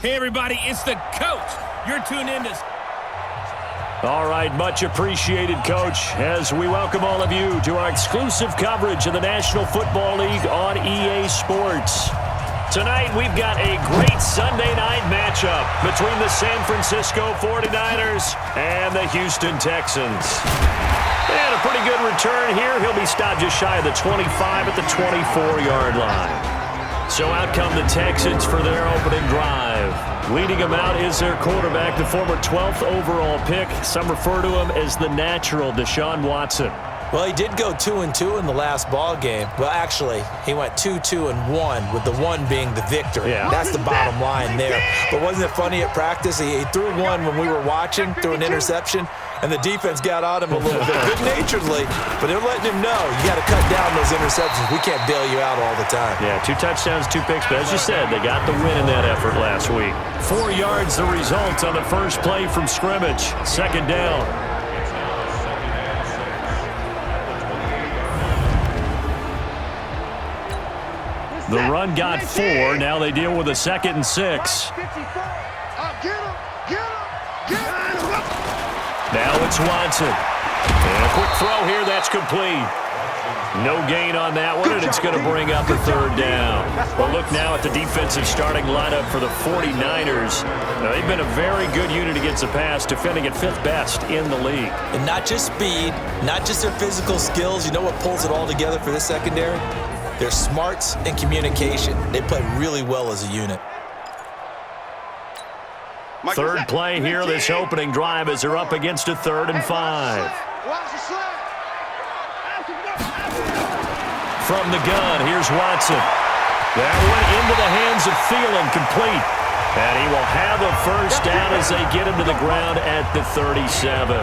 Hey, everybody, it's the coach. You're tuned in to... All right, much appreciated, Coach, as we welcome all of you to our exclusive coverage of the National Football League on EA Sports. Tonight, we've got a great Sunday night matchup between the San Francisco 49ers and the Houston Texans. And a pretty good return here. He'll be stopped just shy of the 25 at the 24-yard line. So out come the Texans for their opening drive. Leading them out is their quarterback, the former 12th overall pick. Some refer to him as the natural, Deshaun Watson. Well, he did go 2-2 in the last ball game. Well, actually, he went 2-2-1, with the one being the victory. Yeah. That's the bottom line there. But wasn't it funny at practice? He threw one when we were watching, threw an interception, and the defense got on him a little bit, good-naturedly. But they're letting him know, you got to cut down those interceptions. We can't bail you out all the time. Yeah, 2 touchdowns, 2 picks. But as you said, they got the win in that effort last week. 4 yards the result on the first play from scrimmage. Second down. The run got 4. Now they deal with a 2nd and 6. Now it's Watson. And a quick throw here. That's complete. No gain on that one, and it's going to bring up a third down. Well, look now at the defensive starting lineup for the 49ers. Now, they've been a very good unit against the pass, defending at 5th best in the league. And not just speed, not just their physical skills. You know what pulls it all together for this secondary? Their smarts and communication. They play really well as a unit. Third play here, this opening drive, as they're up against a 3rd and 5. From the gun, here's Watson. That went into the hands of Thielen, complete. And he will have a first down as they get him to the ground at the 37.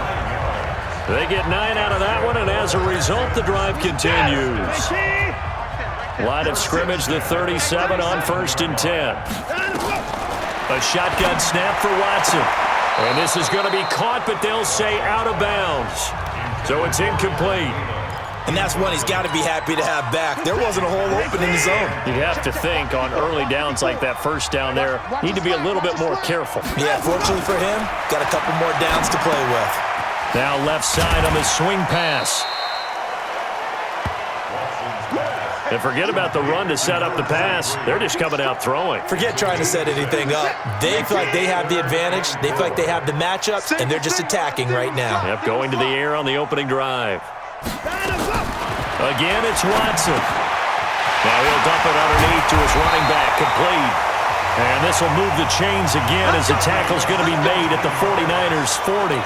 They get 9 out of that one, and as a result, the drive continues. Line of scrimmage, the 37 on 1st and 10. A shotgun snap for Watson. And this is going to be caught, but they'll say out of bounds. So it's incomplete. And that's one he's got to be happy to have back. There wasn't a hole open in the zone. You'd have to think on early downs like that first down there, need to be a little bit more careful. Yeah, fortunately for him, got a couple more downs to play with. Now left side on the swing pass. And forget about the run to set up the pass. They're just coming out throwing. Forget trying to set anything up. They feel like they have the advantage. They feel like they have the matchups, and they're just attacking right now. Yep, going to the air on the opening drive. Again, it's Watson. Now he'll dump it underneath to his running back, complete. And this will move the chains again as the tackle's going to be made at the 49ers' 40.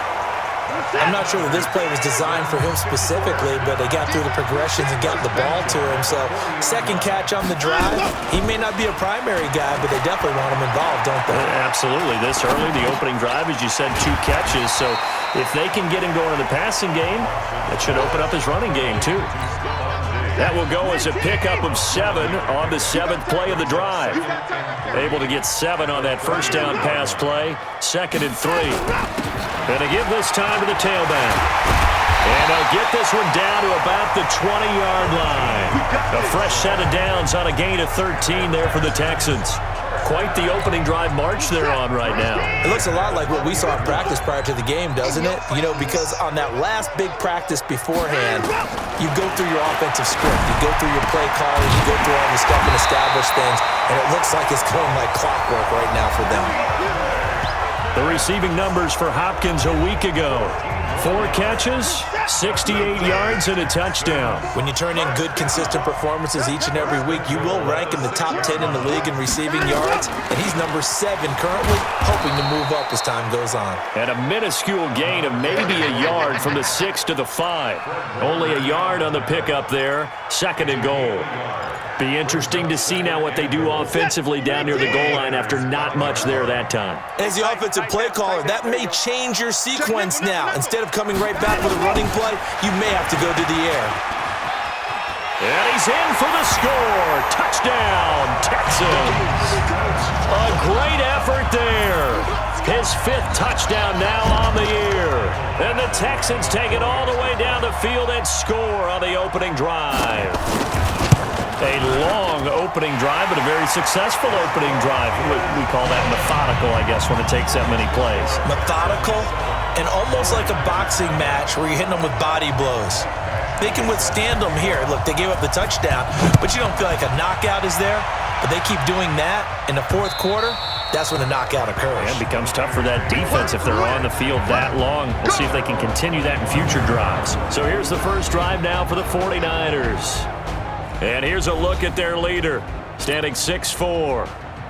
I'm not sure that this play was designed for him specifically, but they got through the progressions and got the ball to him. So, second catch on the drive. He may not be a primary guy, but they definitely want him involved, don't they? Absolutely. This early, the opening drive, as you said, 2 catches. So, if they can get him going in the passing game, that should open up his running game, too. That will go as a pickup of 7 on the 7th play of the drive. Able to get 7 on that first down pass play. 2nd and 3. And to give this time to the tailback. And they'll get this one down to about the 20-yard line. A fresh set of downs on a gain of 13 there for the Texans. Quite the opening drive march they're on right now. It looks a lot like what we saw in practice prior to the game, doesn't it? You know, because on that last big practice beforehand, you go through your offensive script, you go through your play calling, you go through all the stuff and establish things, and it looks like it's going like clockwork right now for them. The receiving numbers for Hopkins a week ago. 4 catches, 68 yards, and a touchdown. When you turn in good, consistent performances each and every week, you will rank in the top 10 in the league in receiving yards, and he's number 7 currently, hoping to move up as time goes on. And a minuscule gain of maybe a yard from the 6 to the 5. Only a yard on the pickup there, 2nd and goal. Be interesting to see now what they do offensively down near the goal line after not much there that time. As the offensive play caller, that may change your sequence now. Instead of coming right back with a running play, you may have to go to the air. And he's in for the score. Touchdown, Texans. A great effort there. His 5th touchdown now on the year. And the Texans take it all the way down the field and score on the opening drive. A long opening drive, but a very successful opening drive. We call that methodical, I guess, when it takes that many plays. Methodical and almost like a boxing match where you're hitting them with body blows. They can withstand them here. Look, they gave up the touchdown, but you don't feel like a knockout is there. But they keep doing that in the fourth quarter. That's when the knockout occurs. And it becomes tough for that defense if they're on the field that long. We'll see if they can continue that in future drives. So here's the first drive now for the 49ers. And here's a look at their leader, standing 6'4".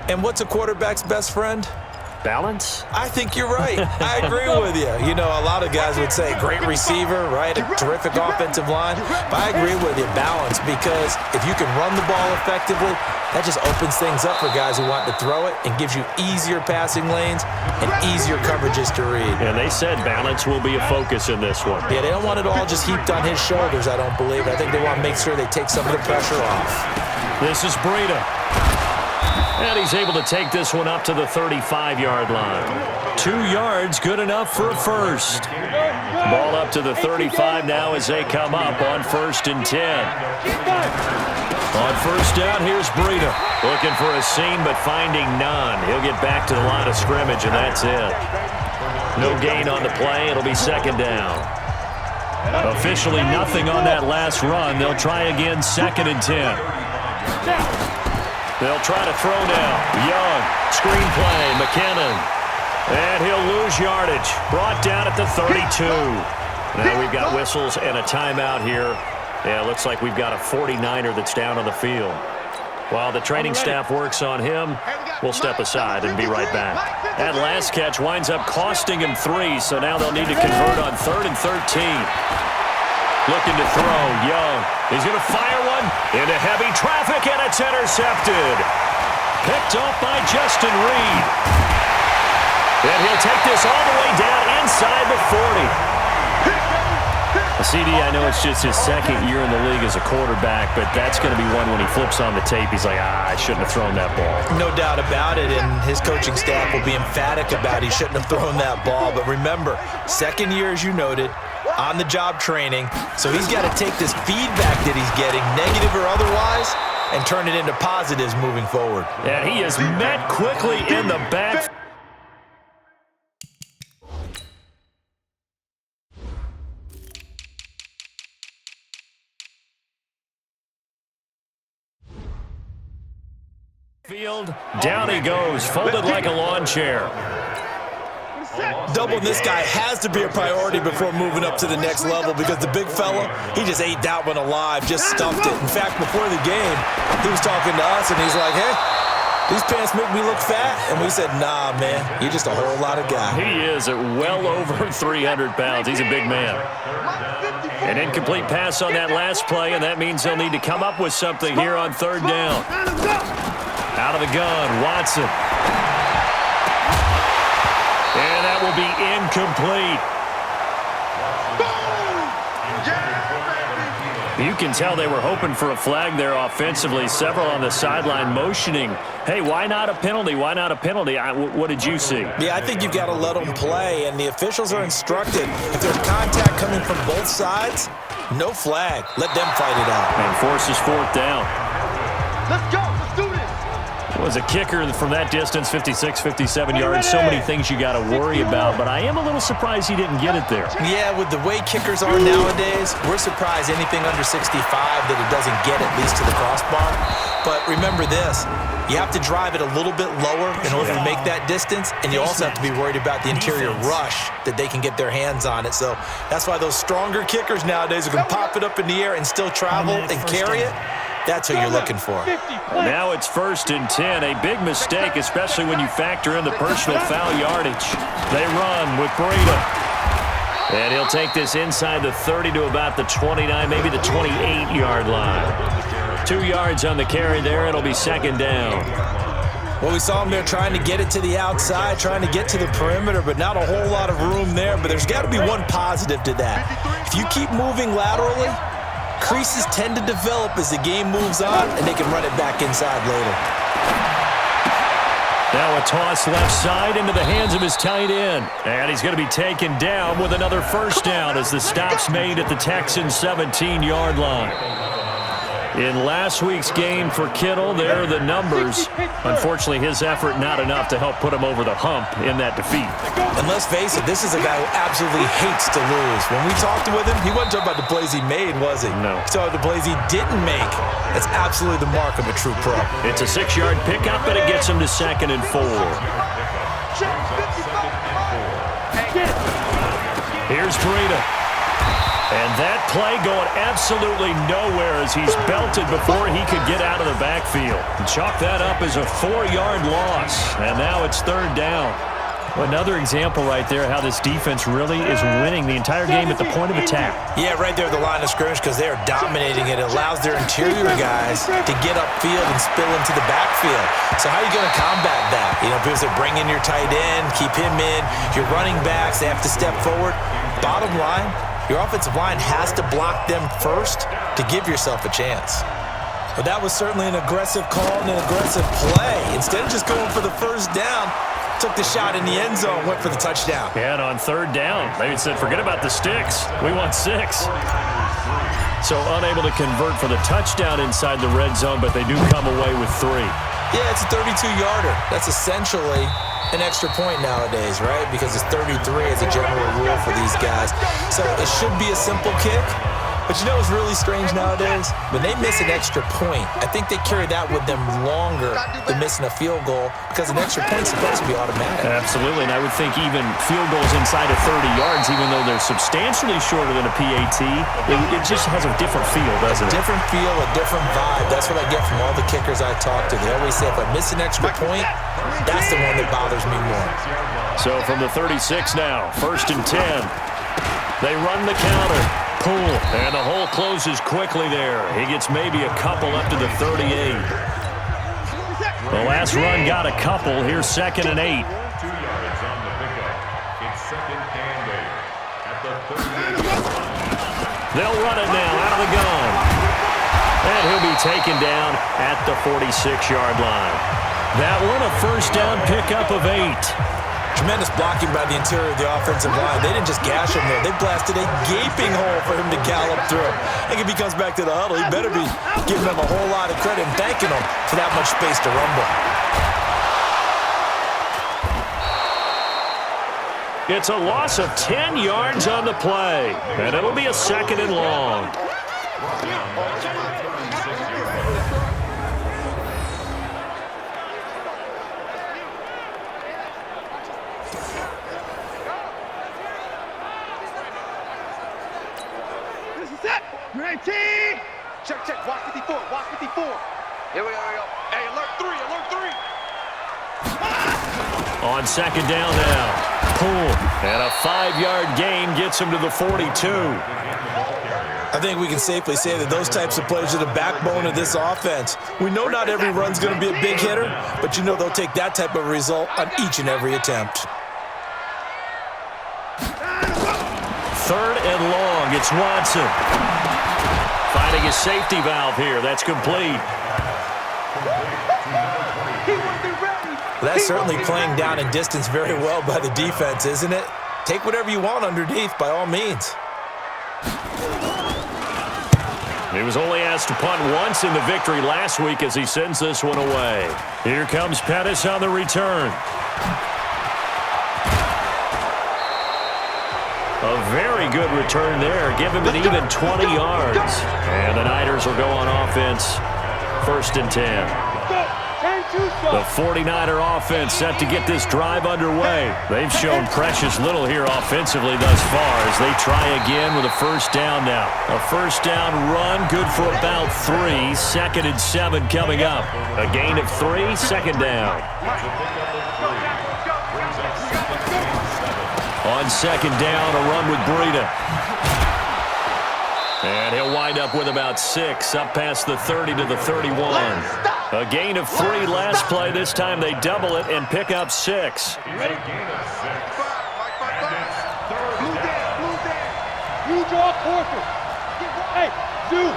And what's a quarterback's best friend? Balance? I think you're right. I agree with you. You know, a lot of guys would say great receiver, right? A terrific offensive line. But I agree with you, balance, because if you can run the ball effectively, that just opens things up for guys who want to throw it and gives you easier passing lanes and easier coverages to read. And they said balance will be a focus in this one. Yeah, they don't want it all just heaped on his shoulders, I don't believe. I think they want to make sure they take some of the pressure off. This is Breida. And he's able to take this one up to the 35-yard line. 2 yards, good enough for a first. Ball up to the 35 now as they come up on 1st and 10. On first down, here's Breida. Looking for a seam, but finding none. He'll get back to the line of scrimmage, and that's it. No gain on the play. It'll be 2nd down. Officially nothing on that last run. They'll try again, 2nd and 10. They'll try to throw now. Young, screen play, McKinnon. And he'll lose yardage. Brought down at the 32. Now we've got whistles and a timeout here. Yeah, looks like we've got a 49er that's down on the field. While the training staff works on him, we'll step aside and be right back. That last catch winds up costing him 3, so now they'll need to convert on 3rd and 13. Looking to throw, Young. He's going to fire one into heavy traffic, and it's intercepted. Picked off by Justin Reed. And he'll take this all the way down inside the 40. CD, I know it's just his 2nd year in the league as a quarterback, but that's going to be one when he flips on the tape. He's like, I shouldn't have thrown that ball. No doubt about it, and his coaching staff will be emphatic about he shouldn't have thrown that ball. But remember, 2nd year, as you noted, on-the-job training. So he's got to take this feedback that he's getting, negative or otherwise, and turn it into positives moving forward. And he is met quickly in the back. Field, down he goes, folded like a lawn chair. Doubling this guy has to be a priority before moving up to the next level because the big fella, he just ate that one alive, just stuffed it. In fact, before the game, he was talking to us, and he's like, hey, these pants make me look fat. And we said, nah, man, you're just a whole lot of guy. He is at well over 300 pounds. He's a big man. An incomplete pass on that last play, and that means they'll need to come up with something here on 3rd down. Out of the gun, Watson. And that will be incomplete. You can tell they were hoping for a flag there offensively. Several on the sideline motioning, hey, why not a penalty? Why not a penalty? What did you see? Yeah, I think you've got to let them play, and the officials are instructed. If there's contact coming from both sides, no flag. Let them fight it out. And forces 4th down. Let's go. Let's do this. It was a kicker from that distance, 56, 57 yards. So many things you got to worry about, but I am a little surprised he didn't get it there. Yeah, with the way kickers are nowadays, we're surprised anything under 65 that it doesn't get at least to the crossbar. But remember this, you have to drive it a little bit lower in order to make that distance, and you also have to be worried about the interior rush that they can get their hands on it. So that's why those stronger kickers nowadays are going to pop it up in the air and still travel and carry it. That's who you're looking for. Now it's 1st and 10. A big mistake, especially when you factor in the personal foul yardage. They run with Breida. And he'll take this inside the 30 to about the 29, maybe the 28-yard line. 2 yards on the carry there. It'll be 2nd down. Well, we saw him there trying to get it to the outside, trying to get to the perimeter, but not a whole lot of room there. But there's got to be one positive to that. If you keep moving laterally, creases tend to develop as the game moves on, and they can run it back inside later. Now a toss left side into the hands of his tight end. And he's going to be taken down with another 1st down as the stop's made at the Texans' 17-yard line. In last week's game for Kittle, there are the numbers. Unfortunately, his effort not enough to help put him over the hump in that defeat. And let's face it, this is a guy who absolutely hates to lose. When we talked with him, he wasn't talking about the plays he made, was he? No. He talked about the plays he didn't make. That's absolutely the mark of a true pro. It's a 6-yard pickup, and it gets him to 2nd and 4. Here's Breida. And that play going absolutely nowhere as he's belted before he could get out of the backfield. Chalk that up as a 4-yard loss, and now it's 3rd down. Another example right there how this defense really is winning the entire game at the point of attack. Yeah, right there at the line of scrimmage because they're dominating it. It allows their interior guys to get upfield and spill into the backfield. So how are you going to combat that? You know, because they bring in your tight end, keep him in. Your running backs, they have to step forward. Bottom line, your offensive line has to block them first to give yourself a chance. But that was certainly an aggressive call and an aggressive play. Instead of just going for the first down, took the shot in the end zone, went for the touchdown. And on 3rd down, they said, forget about the sticks. We want 6. So unable to convert for the touchdown inside the red zone, but they do come away with 3. Yeah, it's a 32-yarder. That's essentially an extra point nowadays, right? Because it's 33 as a general rule for these guys. So it should be a simple kick. But you know what's really strange nowadays? When they miss an extra point, I think they carry that with them longer than missing a field goal because an extra point's supposed to be automatic. Absolutely, and I would think even field goals inside of 30 yards, even though they're substantially shorter than a PAT, it just has a different feel, doesn't it? Different feel, a different vibe. That's what I get from all the kickers I talk to. They always say if I miss an extra point, that's the one that bothers me more. So from the 36 now, 1st and 10. They run the counter. Pull, and the hole closes quickly there. He gets maybe a couple up to the 38. The last run got a couple. Here's 2nd and 8. They'll run it now out of the gun. And he'll be taken down at the 46-yard line. That one a 1st down pickup of 8. Tremendous blocking by the interior of the offensive line. They didn't just gash him there. They blasted a gaping hole for him to gallop through. I think if he comes back to the huddle, he better be giving them a whole lot of credit and thanking them for that much space to rumble. It's a loss of 10 yards on the play, and it'll be a 2nd and long. Check, check. Watch 54. Watch 54. Here we go. Hey, alert 3. Alert 3. On 2nd down now. Pull. And a 5-yard gain gets him to the 42. I think we can safely say that those types of plays are the backbone of this offense. We know not every run's going to be a big hitter, but you know they'll take that type of result on each and every attempt. 3rd and long. It's Watson. Finding his safety valve here. That's complete. That's certainly playing down and distance very well by the defense, isn't it? Take whatever you want underneath, by all means. He was only asked to punt once in the victory last week as he sends this one away. Here comes Pettis on the return. A very good return there. Give him an even 20 yards. And the Niners will go on offense. 1st and 10. The 49er offense set to get this drive underway. They've shown precious little here offensively thus far as they try again with a 1st down now. A 1st down run, good for about 3. 2nd and 7 coming up. A gain of 3, 2nd down. On 2nd down, a run with Breida. And he'll wind up with about 6, up past the 30 to the 31. A gain of 3 last play. This time they double it and pick up 6. You draw Corker. Hey, dude.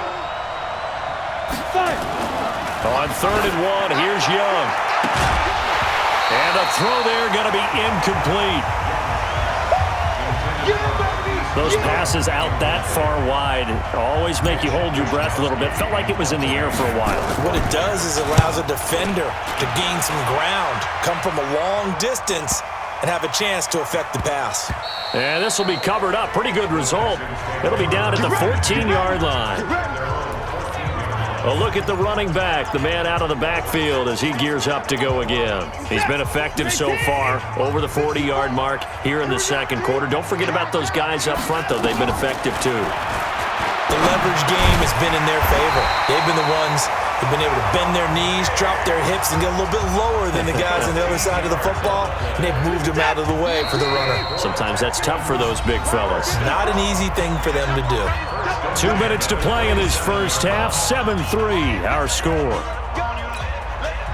On 3rd and 1, here's Young. And a throw there going to be incomplete. Those passes out that far wide always make you hold your breath a little bit. Felt like it was in the air for a while. What it does is allows a defender to gain some ground, come from a long distance, and have a chance to affect the pass. And this will be covered up. Pretty good result. It'll be down at the 14-yard line. A look at the running back, the man out of the backfield as he gears up to go again. He's been effective so far, over the 40-yard mark here in the second quarter. Don't forget about those guys up front, though. They've been effective, too. The leverage game has been in their favor. They've been the ones who've been able to bend their knees, drop their hips, and get a little bit lower than the guys on the other side of the football, and they've moved them out of the way for the runner. Sometimes that's tough for those big fellas. Not an easy thing for them to do. 2 minutes to play in this first half. 7-3, our score.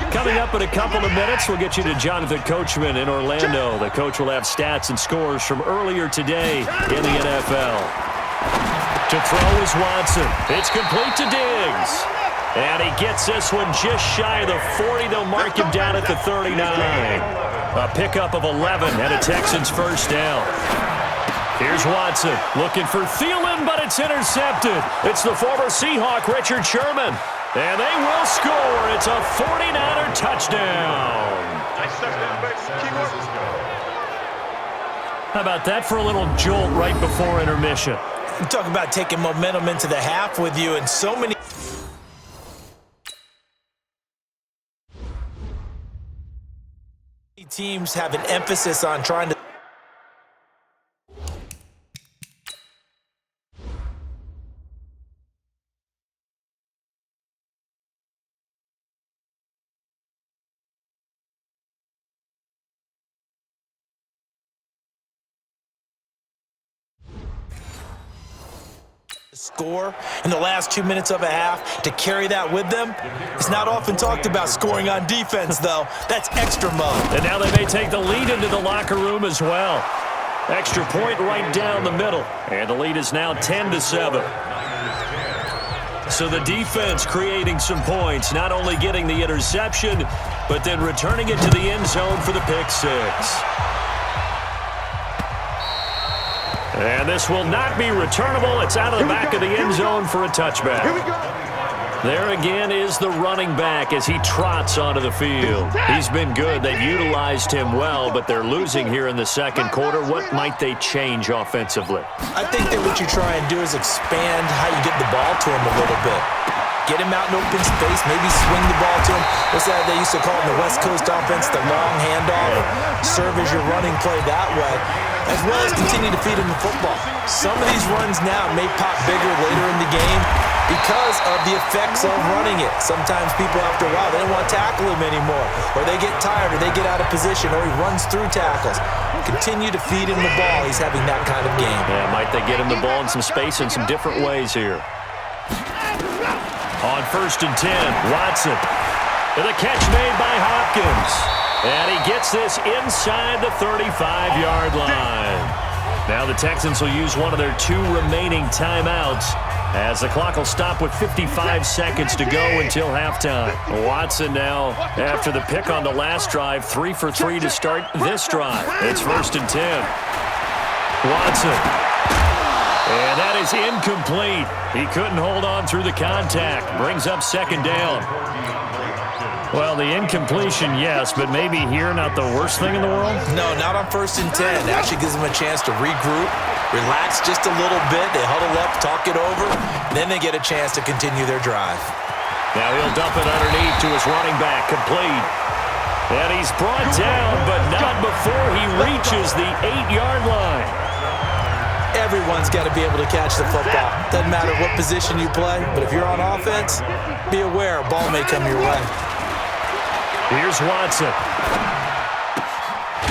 Coming up in a couple of minutes, we'll get you to Jonathan Coachman in Orlando. The coach will have stats and scores from earlier today in the NFL. To throw is Watson. It's complete to Diggs. And he gets this one just shy of the 40. They'll mark him down at the 39. A pickup of 11 and a Texans first down. Here's Watson looking for Thielen, but it's intercepted. It's the former Seahawk, Richard Sherman. And they will score. It's a 49er touchdown. How about that for a little jolt right before intermission? You talk about taking momentum into the half with you, and so many teams have an emphasis on trying to score in the last 2 minutes of a half to carry that with them. It's not often talked about scoring on defense, though. That's extra mode. And now they may take the lead into the locker room as well. Extra point right down the middle. And the lead is now 10-7. So the defense creating some points, not only getting the interception, but then returning it to the end zone for the pick six. And this will not be returnable. It's out of the back of the end zone for a touchback. There again is the running back as he trots onto the field. He's been good. They've utilized him well, but they're losing here in the second quarter. What might they change offensively? I think that what you try and do is expand how you get the ball to him a little bit. Get him out in open space, maybe swing the ball to him. What's that they used to call in the West Coast offense, the long handoff? Serve as your running play that way, as well as continue to feed him the football. Some of these runs now may pop bigger later in the game because of the effects of running it. Sometimes people, after a while, they don't want to tackle him anymore, or they get tired, or they get out of position, or he runs through tackles. Continue to feed him the ball. He's having that kind of game. Yeah, might they get him the ball in some space in some different ways here. On 1st and 10, Watson. And the catch made by Hopkins. And he gets this inside the 35-yard line. Now the Texans will use one of their 2 remaining timeouts as the clock will stop with 55 seconds to go until halftime. Watson now, after the pick on the last drive, 3 for 3 to start this drive. It's 1st and 10. Watson. And that is incomplete. He couldn't hold on through the contact. Brings up second down. Well, the incompletion, yes, but maybe here not the worst thing in the world? No, not on 1st and 10. Actually gives them a chance to regroup, relax just a little bit. They huddle up, talk it over, then they get a chance to continue their drive. Now he'll dump it underneath to his running back, complete. And he's brought down, but not before he reaches the 8-yard line. Everyone's got to be able to catch the football. Doesn't matter what position you play, but if you're on offense, be aware a ball may come your way. Here's Watson.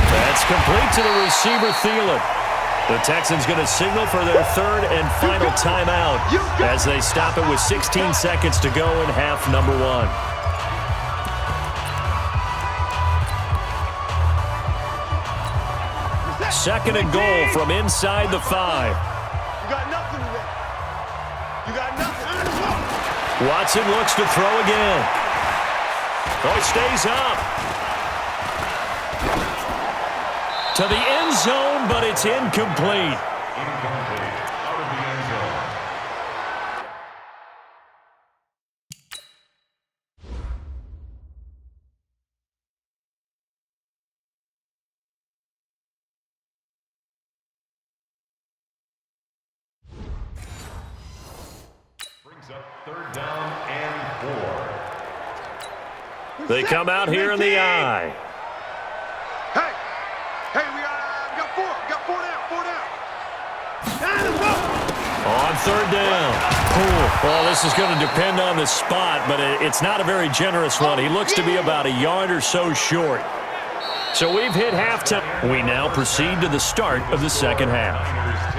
That's complete to the receiver, Thielen. The Texans going to signal for their 3rd and final timeout as they stop it with 16 seconds to go in half number 1. Second and goal from inside the 5. You got nothing today. You got nothing. Watson looks to throw again. Oh, he stays up. To the end zone, but it's incomplete. Third down and 4. They come out here in the I. Hey, we got 4. We got 4 down. On third down. Well, this is going to depend on the spot, but it's not a very generous one. He looks to be about a yard or so short. So we've hit halftime. We now proceed to the start of the second half.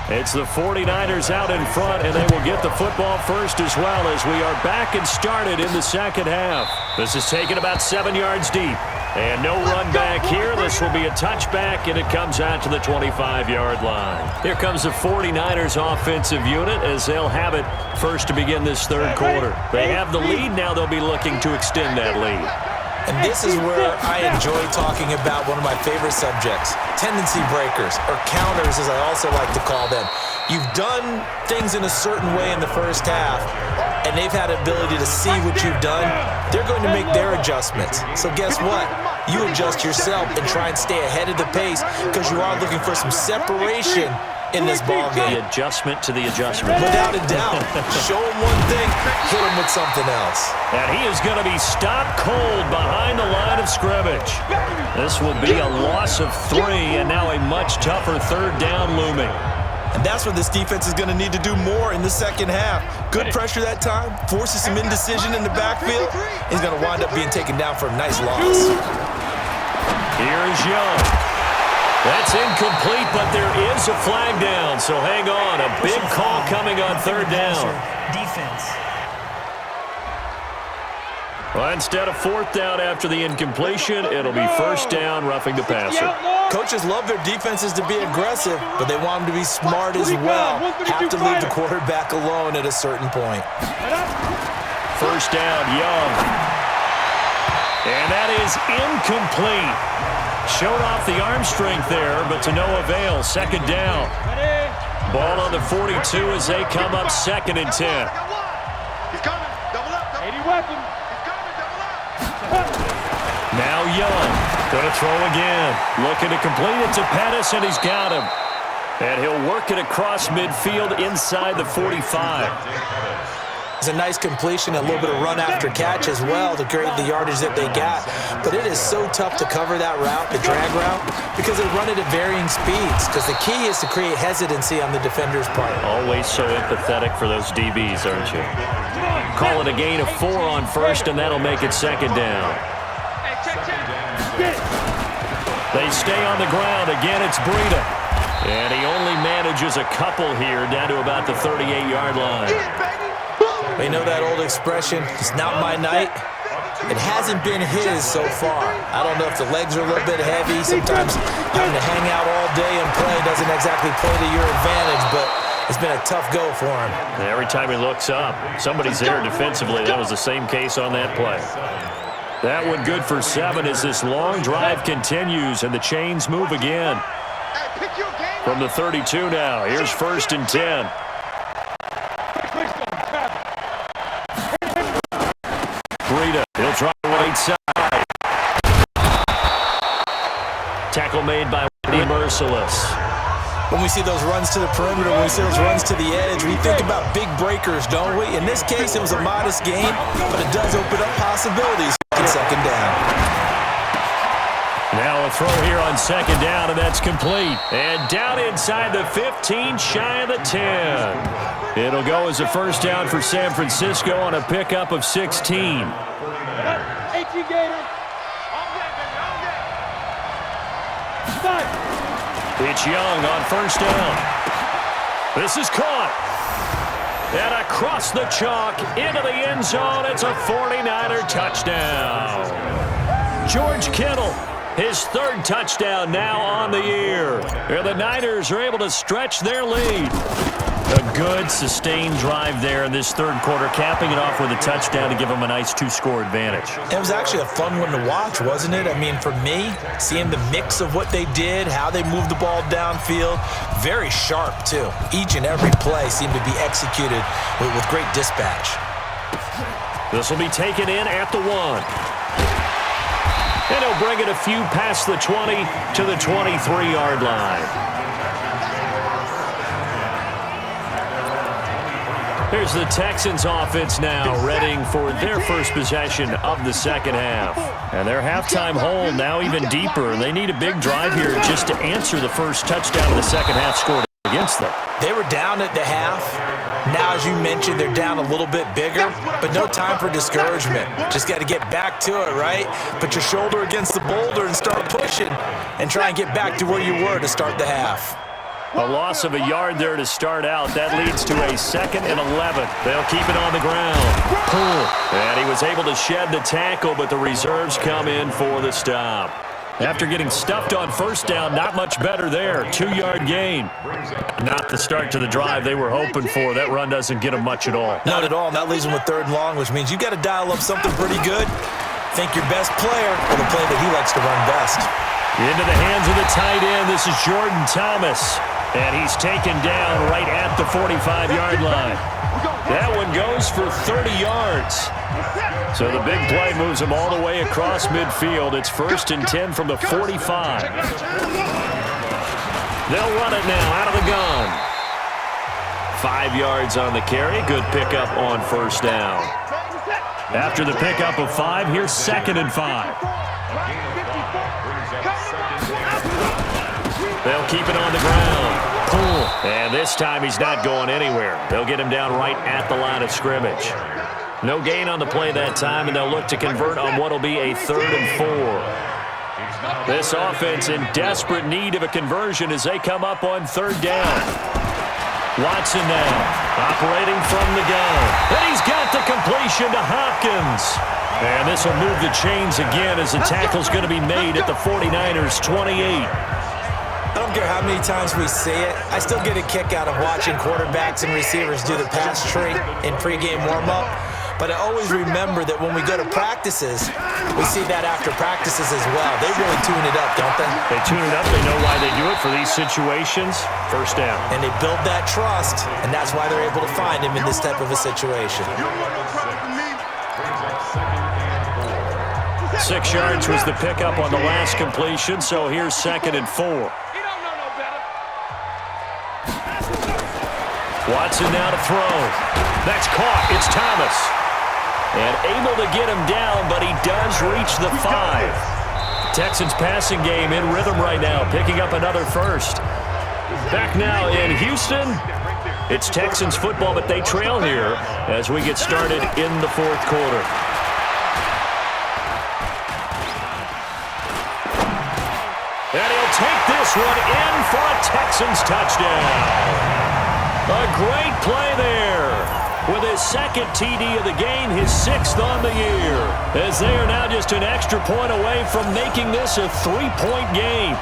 It's the 49ers out in front, and they will get the football first as well as we are back and started in the second half. This is taken about 7 yards deep. And no run back here. This will be a touchback, and it comes out to the 25-yard line. Here comes the 49ers offensive unit as they'll have it first to begin this third quarter. They have the lead. Now they'll be looking to extend that lead. And this is where I enjoy talking about one of my favorite subjects, tendency breakers, or counters as I also like to call them. You've done things in a certain way in the first half, and they've had the ability to see what you've done. They're going to make their adjustments. So guess what? You adjust yourself and try and stay ahead of the pace because you are looking for some separation in this ball game. The adjustment to the adjustment. Without a doubt. Show him one thing, hit him with something else. And he is going to be stopped cold behind the line of scrimmage. This will be a loss of 3, and now a much tougher third down looming. And that's what this defense is going to need to do more in the second half. Good pressure that time, forces some indecision in the backfield. He's going to wind up being taken down for a nice loss. Here's Young. That's incomplete, but there is a flag down, so hang on. A big call coming on third down. Defense. Well, instead of fourth down after the incompletion, it'll be first down, roughing the passer. Coaches love their defenses to be aggressive, but they want them to be smart as well. Have to leave the quarterback alone at a certain point. First down, Young. And that is incomplete. Showed off the arm strength there, but to no avail. Second down. Ball on the 42 as they come up 2nd and 10. He's coming. Double up. 80 weapon. He's coming. Double up. Now Young. Going to throw again. Looking to complete it to Pettis, and he's got him. And he'll work it across midfield inside the 45. It's a nice completion, a little bit of run after catch as well to create the yardage that they got. But it is so tough to cover that route, the drag route, because they run it at varying speeds. Because the key is to create hesitancy on the defender's part. Always so empathetic for those DBs, aren't you? Call it a gain of 4 on first, and that'll make it second down. They stay on the ground. Again, it's Breida. And he only manages a couple here down to about the 38-yard line. You know that old expression, it's not my night? It hasn't been his so far. I don't know if the legs are a little bit heavy. Sometimes having to hang out all day and play doesn't exactly play to your advantage, but it's been a tough go for him. Every time he looks up, somebody's there defensively. That was the same case on that play. That one good for 7 as this long drive continues and the chains move again. From the 32 now, here's 1st and 10. Breida, he'll try right side. Tackle made by Wendy Merciless. When we see those runs to the perimeter, when we see those runs to the edge, we think about big breakers, don't we? In this case, it was a modest gain, but it does open up possibilities in second down. Now a throw here on second down, and that's complete. And down inside the 15, shy of the 10. It'll go as a first down for San Francisco on a pickup of 16. 18 Gators. It's Young on first down. This is caught. And across the chalk into the end zone. It's a 49er touchdown. George Kittle, his 3rd touchdown now on the year. And the Niners are able to stretch their lead. A good, sustained drive there in this 3rd quarter, capping it off with a touchdown to give them a nice 2-score advantage. It was actually a fun one to watch, wasn't it? I mean, for me, seeing the mix of what they did, how they moved the ball downfield, very sharp, too. Each and every play seemed to be executed with great dispatch. This will be taken in at the 1. And he'll bring it a few past the 20 to the 23-yard line. Here's the Texans offense now, readying for their first possession of the second half. And their halftime hole now even deeper, and they need a big drive here just to answer the first touchdown of the second half scored against them. They were down at the half. Now, as you mentioned, they're down a little bit bigger, but no time for discouragement. Just got to get back to it, right? Put your shoulder against the boulder and start pushing and try and get back to where you were to start the half. A loss of a yard there to start out. That leads to a 2nd and 11. They'll keep it on the ground. Cool. And he was able to shed the tackle, but the reserves come in for the stop. After getting stuffed on first down, not much better there. 2-yard gain. Not the start to the drive they were hoping for. That run doesn't get them much at all. Not at all. That leaves them with 3rd and long, which means you got to dial up something pretty good. Think your best player or the play that he likes to run best. Into the hands of the tight end. This is Jordan Thomas. And he's taken down right at the 45-yard line. That one goes for 30 yards. So the big play moves him all the way across midfield. It's 1st and 10 from the 45. They'll run it now out of the gun. 5 yards on the carry. Good pickup on first down. After the pickup of 5, here's 2nd and 5. They'll keep it on the ground. Pull. And this time he's not going anywhere. They'll get him down right at the line of scrimmage. No gain on the play that time, and they'll look to convert on what will be a 3rd and 4. This offense in desperate need of a conversion as they come up on 3rd down. Watson now, operating from the gun. And he's got the completion to Hopkins. And this will move the chains again as the tackle's going to be made at the 49ers' 28. I don't care how many times we see it. I still get a kick out of watching quarterbacks and receivers do the pass tree in pregame warm-up. But I always remember that when we go to practices, we see that after practices as well. They really tune it up, don't they? They tune it up. They know why they do it for these situations. First down. And they build that trust, and that's why they're able to find him in this type of a situation. 6 yards was the pickup on the last completion, so here's 2nd and 4. Watson now to throw. That's caught. It's Thomas. And able to get him down, but he does reach the 5. Texans passing game in rhythm right now, picking up another first. Back now in Houston. It's Texans football, but they trail here as we get started in the 4th quarter. And he'll take this one in for a Texans touchdown. A great play there. With his 2nd TD of the game, his 6th on the year. As they are now just an extra point away from making this a 3-point game.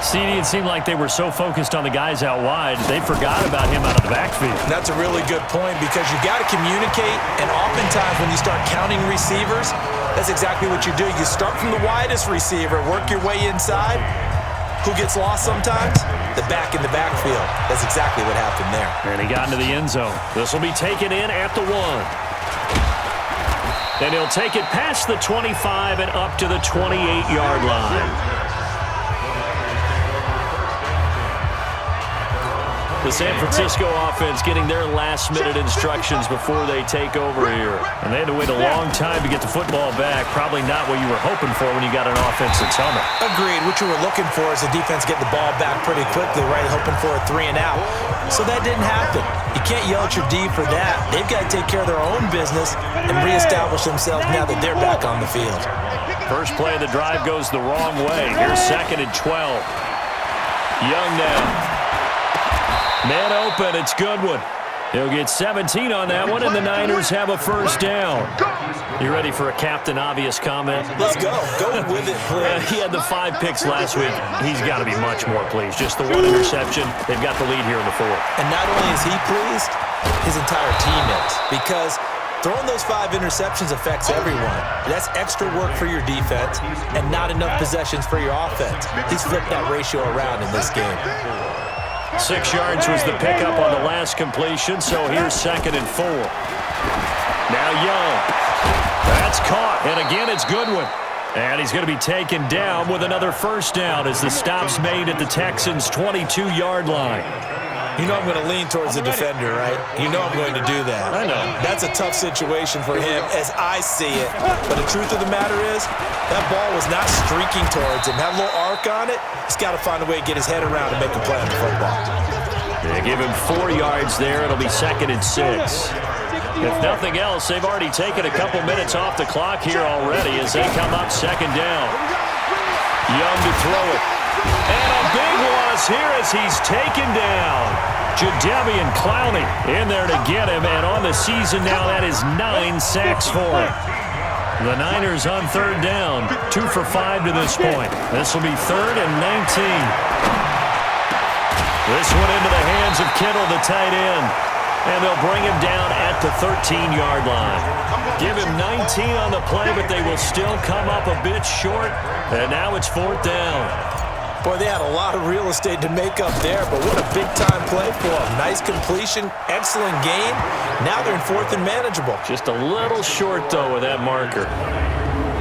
CD, it seemed like they were so focused on the guys out wide, they forgot about him out of the backfield. That's a really good point because you got to communicate, and oftentimes when you start counting receivers, that's exactly what you do. You start from the widest receiver, work your way inside. Who gets lost sometimes? The back in the backfield. That's exactly what happened there. And he got into the end zone. This will be taken in at the 1. And he'll take it past the 25 and up to the 28-yard line. The San Francisco offense getting their last-minute instructions before they take over here. And they had to wait a long time to get the football back. Probably not what you were hoping for when you got an offense that's helmet. Agreed. What you were looking for is the defense get the ball back pretty quickly, right? Hoping for a 3 and out. So that didn't happen. You can't yell at your D for that. They've got to take care of their own business and reestablish themselves now that they're back on the field. First play of the drive goes the wrong way. Here's 2nd and 12. Young now. Man open, it's Goodwin. He'll get 17 on that one, and the Niners have a first down. You ready for a Captain Obvious comment? Let's go. Go with it, please. He had the 5 picks last week. He's got to be much more pleased. Just the 1 interception. They've got the lead here in the 4th. And not only is he pleased, his entire team is. Because throwing those 5 interceptions affects everyone. That's extra work for your defense and not enough possessions for your offense. He's flipped that ratio around in this game. 6 yards was the pickup on the last completion, so here's 2nd and 4. Now Young. That's caught, and again it's Goodwin. And he's going to be taken down with another first down as the stop's made at the Texans' 22-yard line. You know I'm going to lean towards the defender, right? You know I'm going to do that. I know. That's a tough situation for him as I see it. But the truth of the matter is, that ball was not streaking towards him. Had a little arc on it. He's got to find a way to get his head around and make a play on the football. They give him 4 yards there. It'll be 2nd and 6. If nothing else, they've already taken a couple minutes off the clock here already as they come up 2nd down. Young to throw it. And a big loss here as he's taken down. Jadeveon Clowney in there to get him, and on the season now, that is 9 sacks for him. The Niners on 3rd down, 2 for 5 to this point. This will be 3rd and 19. This one into the hands of Kittle, the tight end. And they'll bring him down at the 13-yard line. Give him 19 on the play, but they will still come up a bit short. And now it's 4th down. Boy, they had a lot of real estate to make up there, but what a big-time play for them. Nice completion, excellent game. Now they're in 4th and manageable. Just a little short, though, with that marker.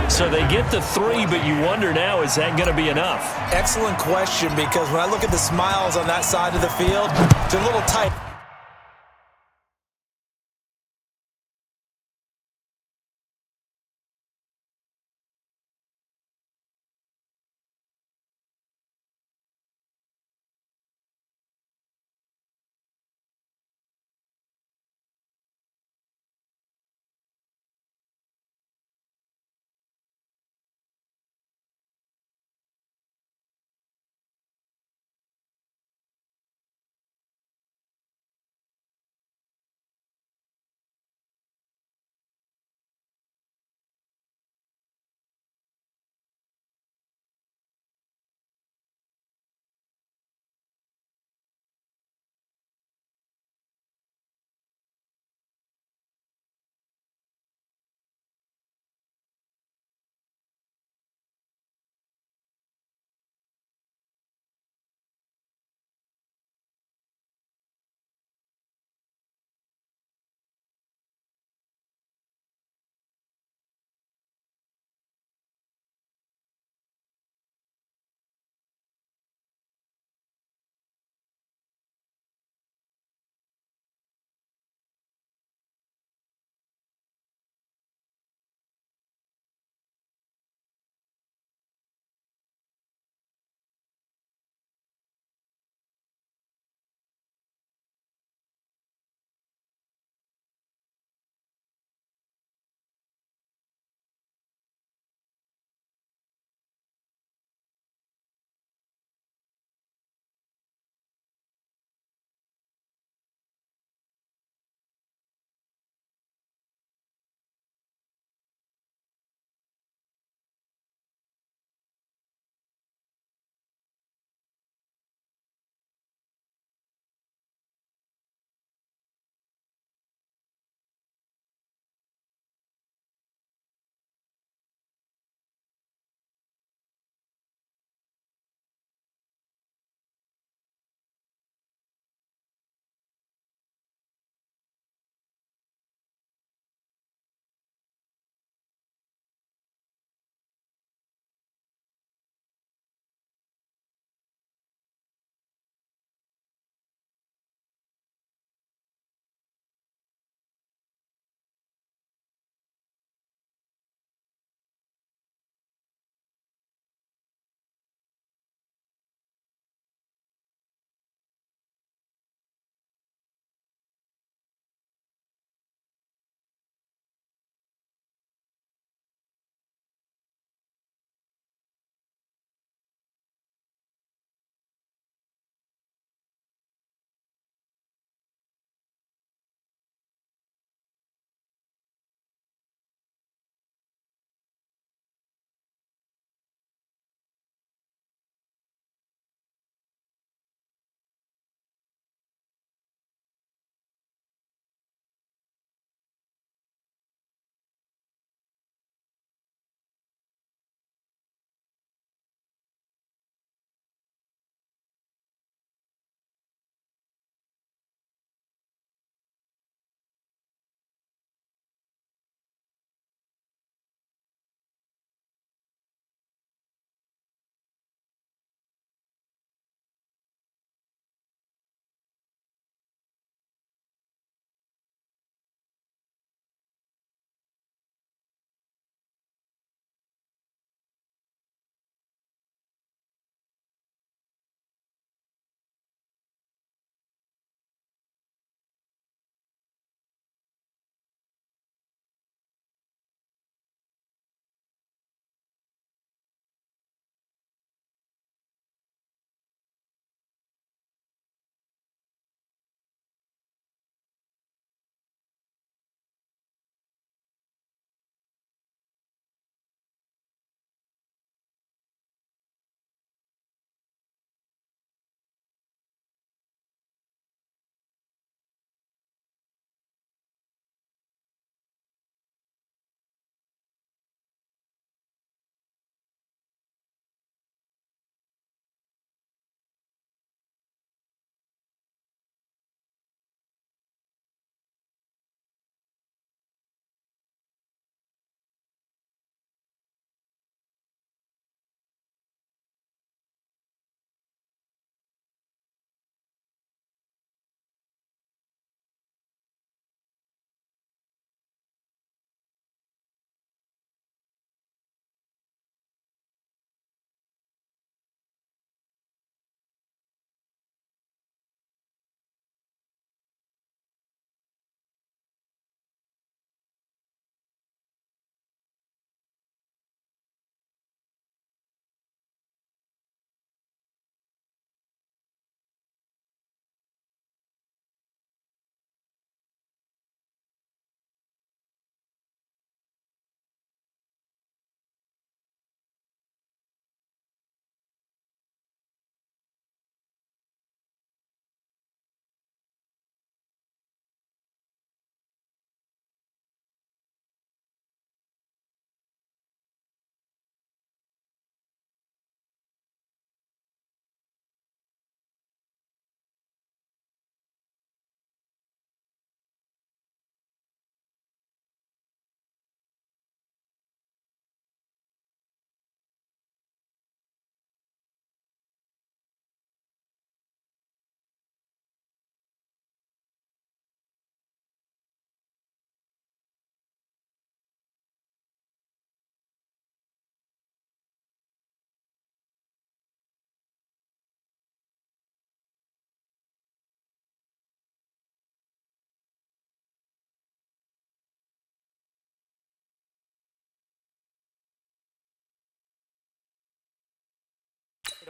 So they get the 3, but you wonder now, is that going to be enough? Excellent question, because when I look at the smiles on that side of the field, it's a little tight.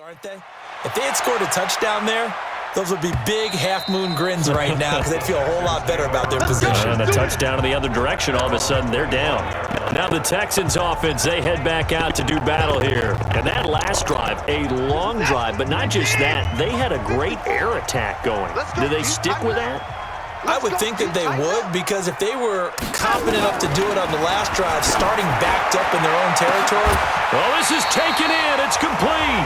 Aren't they? If they had scored a touchdown there, those would be big half-moon grins right now because they'd feel a whole lot better about their position. And a touchdown in the other direction, all of a sudden they're down. Now the Texans offense, they head back out to do battle here. And that last drive, a long drive, but not just that, they had a great air attack going. Do they stick with that? I would think that they would, because if they were confident enough to do it on the last drive, starting backed up in their own territory. Oh, this is taken in. It's complete.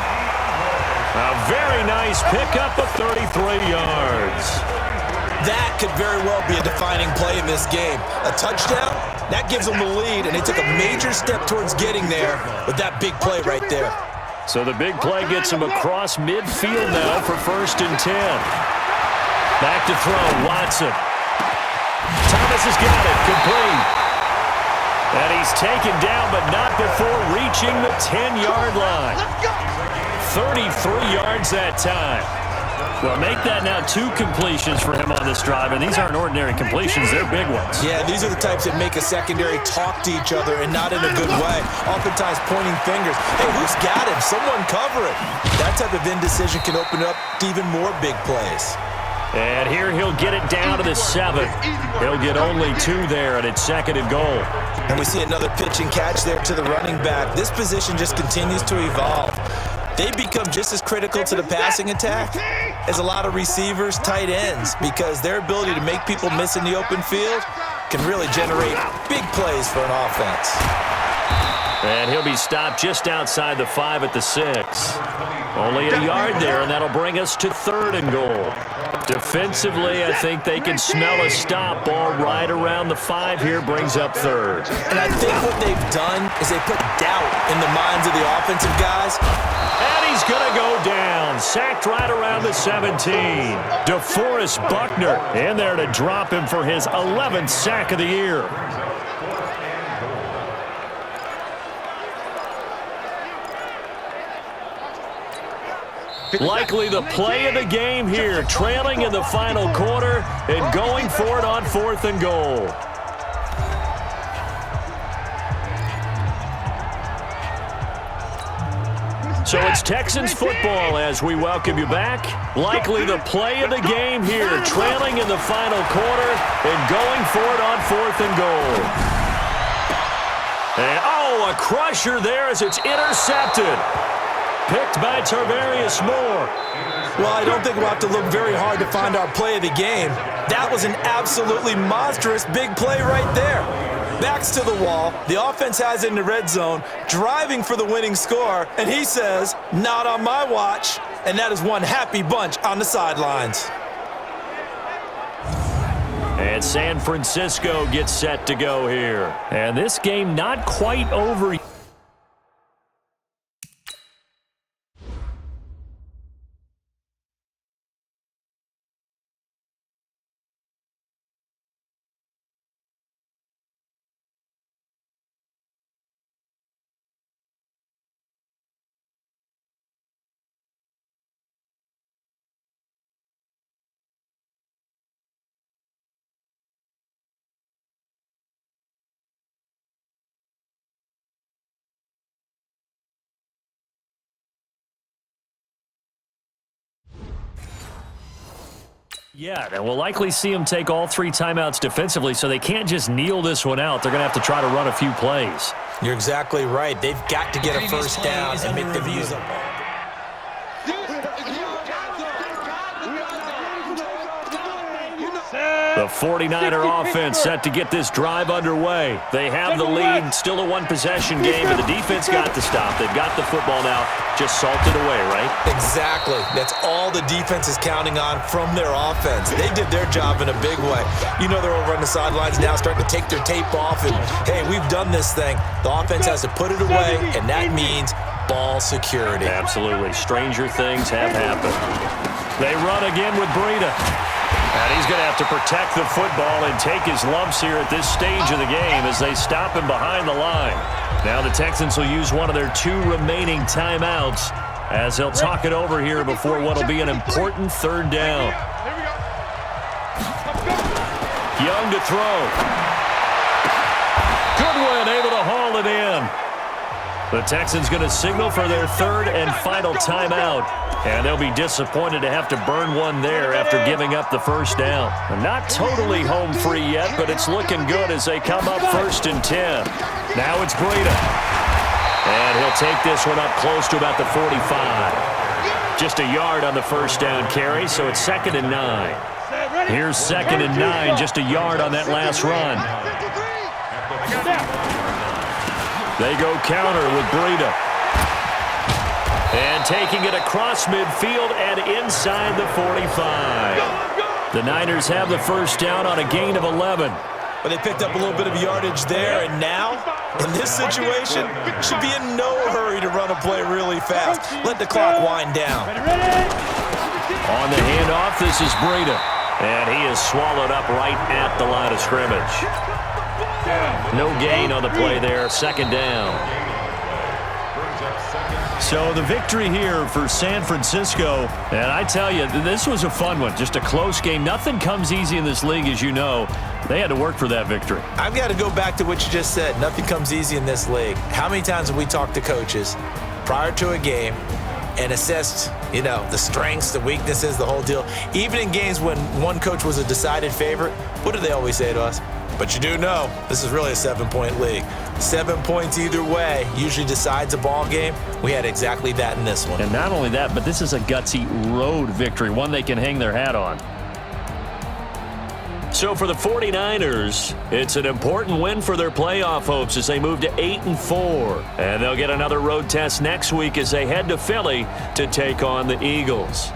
A very nice pickup of 33 yards. That could very well be a defining play in this game. A touchdown, that gives them the lead, and they took a major step towards getting there with that big play right there. So the big play gets them across midfield now for 1st and 10. Back to throw, Watson. Thomas has got it, complete. And he's taken down, but not before reaching the 10-yard line. 33 yards that time. Well, make that now 2 completions for him on this drive, and these aren't ordinary completions, they're big ones. Yeah, these are the types that make a secondary talk to each other, and not in a good way. Oftentimes pointing fingers. Hey, who's got him? Someone cover it. That type of indecision can open up to even more big plays. And here he'll get it down to the 7. He'll get only 2 there, and it's 2nd and goal. And we see another pitch and catch there to the running back. This position just continues to evolve. They become just as critical to the passing attack as a lot of receivers, tight ends, because their ability to make people miss in the open field can really generate big plays for an offense. And he'll be stopped just outside the 5 at the 6. Only a yard there, and that'll bring us to 3rd and goal. Defensively, I think they can smell a stop. Ball right around the 5 here, brings up 3rd. And I think what they've done is they put doubt in the minds of the offensive guys. And he's going to go down. Sacked right around the 17. DeForest Buckner in there to drop him for his 11th sack of the year. Likely the play of the game here, trailing in the final quarter and going for it on 4th and goal. So it's Texans football as we welcome you back. Likely the play of the game here, trailing in the final quarter and going for it on 4th and goal. And, a crusher there as it's intercepted. Picked by Tarvarius Moore. Well, I don't think we'll have to look very hard to find our play of the game. That was an absolutely monstrous big play right there. Backs to the wall. The offense has it in the red zone, driving for the winning score, and he says, not on my watch. And that is one happy bunch on the sidelines. And San Francisco gets set to go here. And this game not quite over. Yeah, and we'll likely see them take all 3 timeouts defensively, so they can't just kneel this one out. They're going to have to try to run a few plays. You're exactly right. They've got to get a first down and make them use them. The 49er offense set to get this drive underway. They have the lead, still a 1-possession game, but the defense got the stop. They've got the football now, just salted away, right? Exactly. That's all the defense is counting on from their offense. They did their job in a big way. You know they're over on the sidelines now starting to take their tape off, and, hey, we've done this thing. The offense has to put it away, and that means ball security. Absolutely. Stranger things have happened. They run again with Breida. And he's going to have to protect the football and take his lumps here at this stage of the game as they stop him behind the line. Now the Texans will use one of their 2 remaining timeouts as they'll talk it over here before what will be an important 3rd down. Young to throw. Goodwin able to haul it in. The Texans going to signal for their third and final timeout. And they'll be disappointed to have to burn one there after giving up the first down. Not totally home free yet, but it's looking good as they come up 1st and 10. Now it's Breida. And he'll take this one up close to about the 45. Just a yard on the first down carry, so it's 2nd and 9. Here's 2nd and 9, just a yard on that last run. They go counter with Breida. And taking it across midfield and inside the 45. The Niners have the first down on a gain of 11. But they picked up a little bit of yardage there, and now, in this situation, should be in no hurry to run a play really fast. Let the clock wind down. On the handoff, this is Breida. And he is swallowed up right at the line of scrimmage. No gain on the play there, 2nd down. So the victory here for San Francisco. And I tell you, this was a fun one. Just a close game. Nothing comes easy in this league, as you know. They had to work for that victory. I've got to go back to what you just said. Nothing comes easy in this league. How many times have we talked to coaches prior to a game and assessed, the strengths, the weaknesses, the whole deal? Even in games when one coach was a decided favorite, what do they always say to us? But you do know this is really a 7-point league. 7 points either way usually decides a ball game. We had exactly that in this one. And not only that, but this is a gutsy road victory, one they can hang their hat on. So for the 49ers, it's an important win for their playoff hopes as they move to 8-4. And they'll get another road test next week as they head to Philly to take on the Eagles.